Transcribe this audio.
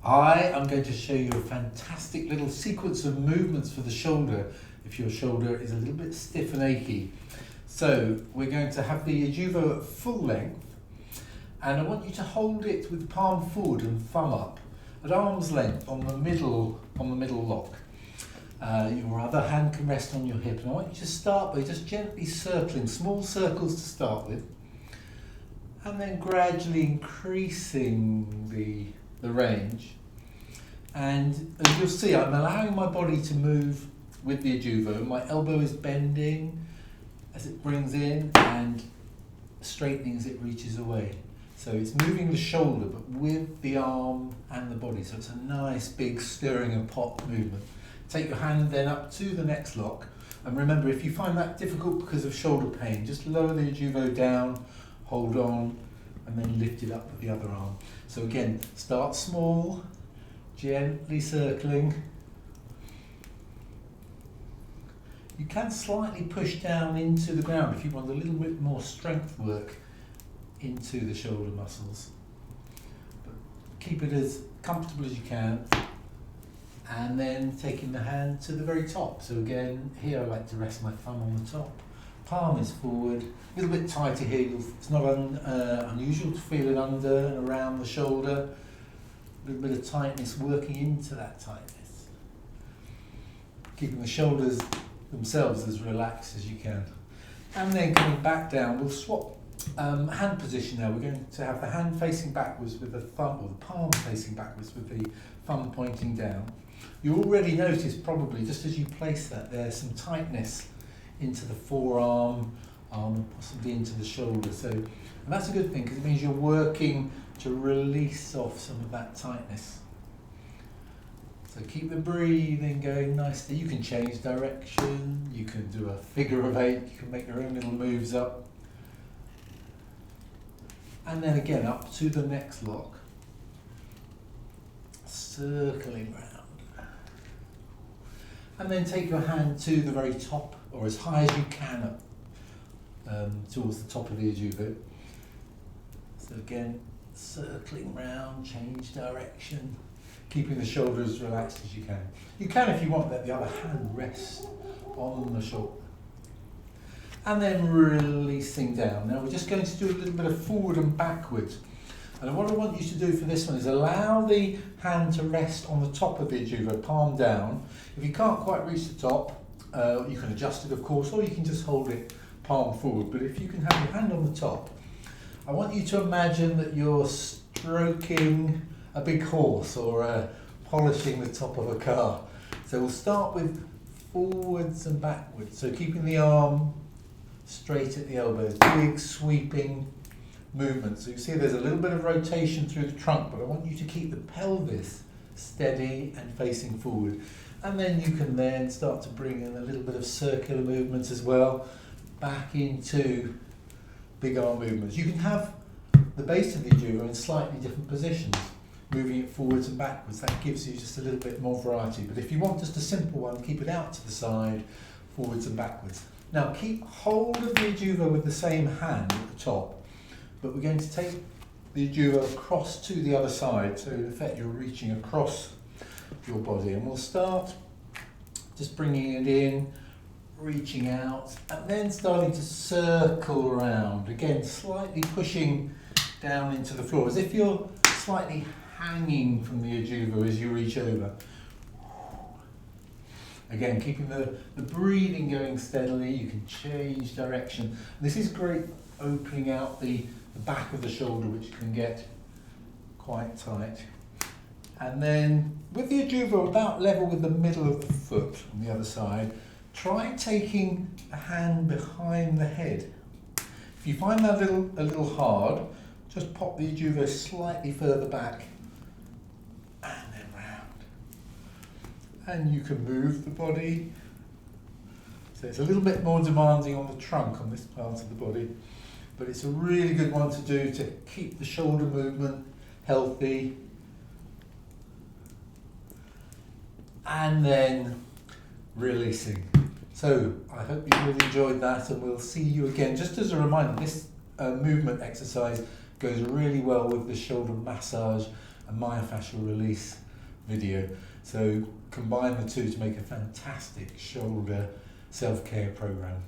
I am going to show you a fantastic little sequence of movements for the shoulder if your shoulder is a little bit stiff and achy. So we're going to have the Adjuvo at full length, and I want you to hold it with palm forward and thumb up at arm's length on the middle lock. Your other hand can rest on your hip, and I want you to start by just gently circling, small circles to start with, and then gradually increasing the range. And as you'll see, I'm allowing my body to move with the Adjuvo. My elbow is bending as it brings in and straightening as it reaches away. So it's moving the shoulder but with the arm and the body. So it's a nice big stirring and pop movement. Take your hand then up to the next lock. And remember, if you find that difficult because of shoulder pain, just lower the Adjuvo down, hold on, and then lift it up with the other arm. So again, start small, gently circling. You can slightly push down into the ground if you want a little bit more strength work into the shoulder muscles. But keep it as comfortable as you can. And then taking the hand to the very top. So again, here I like to rest my thumb on the top. Palm is forward, a little bit tighter here. It's not unusual to feel it under and around the shoulder. A little bit of tightness working into that tightness. Keeping the shoulders themselves as relaxed as you can. And then coming back down, we'll swap hand position now. We're going to have the hand facing backwards with the thumb, or the palm facing backwards with the thumb pointing down. You already noticed probably, just as you place that, there's some tightness into the forearm, possibly into the shoulder. And that's a good thing because it means you're working to release off some of that tightness. So keep the breathing going nicely. You can change direction, you can do a figure of 8, you can make your own little moves up. And then again up to the next lock, circling round. And then take your hand to the very top, or as high as you can up towards the top of the Adjuvo. So again, circling round, change direction, keeping the shoulders as relaxed as you can. You can, if you want, let the other hand rest on the shoulder. And then releasing down. Now we're just going to do a little bit of forward and backwards. And what I want you to do for this one is allow the hand to rest on the top of the Adjuvo, palm down. If you can't quite reach the top, you can adjust it of course, or you can just hold it palm forward. But if you can have your hand on the top, I want you to imagine that you're stroking a big horse or polishing the top of a car. So we'll start with forwards and backwards. So keeping the arm straight at the elbows, big sweeping movement. So you see there's a little bit of rotation through the trunk, but I want you to keep the pelvis steady and facing forward. And then you can then start to bring in a little bit of circular movements as well, back into big arm movements. You can have the base of the Adjuvo in slightly different positions, moving it forwards and backwards. That gives you just a little bit more variety. But if you want just a simple one, keep it out to the side, forwards and backwards. Now keep hold of the Adjuvo with the same hand at the top, but we're going to take the Adjuvo across to the other side. So in effect you're reaching across your body, and we'll start just bringing it in, reaching out, and then starting to circle around. Again, slightly pushing down into the floor, as if you're slightly hanging from the Adjuvo as you reach over. Again, keeping the breathing going steadily. You can change direction. This is great, opening out the back of the shoulder, which can get quite tight. And then with the Adjuvo about level with the middle of the foot on the other side, try taking a hand behind the head. If you find that a little hard, just pop the Adjuvo slightly further back and then round. And you can move the body. So it's a little bit more demanding on the trunk on this part of the body, but it's a really good one to do to keep the shoulder movement healthy. And then releasing. So I hope you really enjoyed that, and we'll see you again. Just as a reminder, this movement exercise goes really well with the shoulder massage a myofascial release video. So combine the two to make a fantastic shoulder self-care program.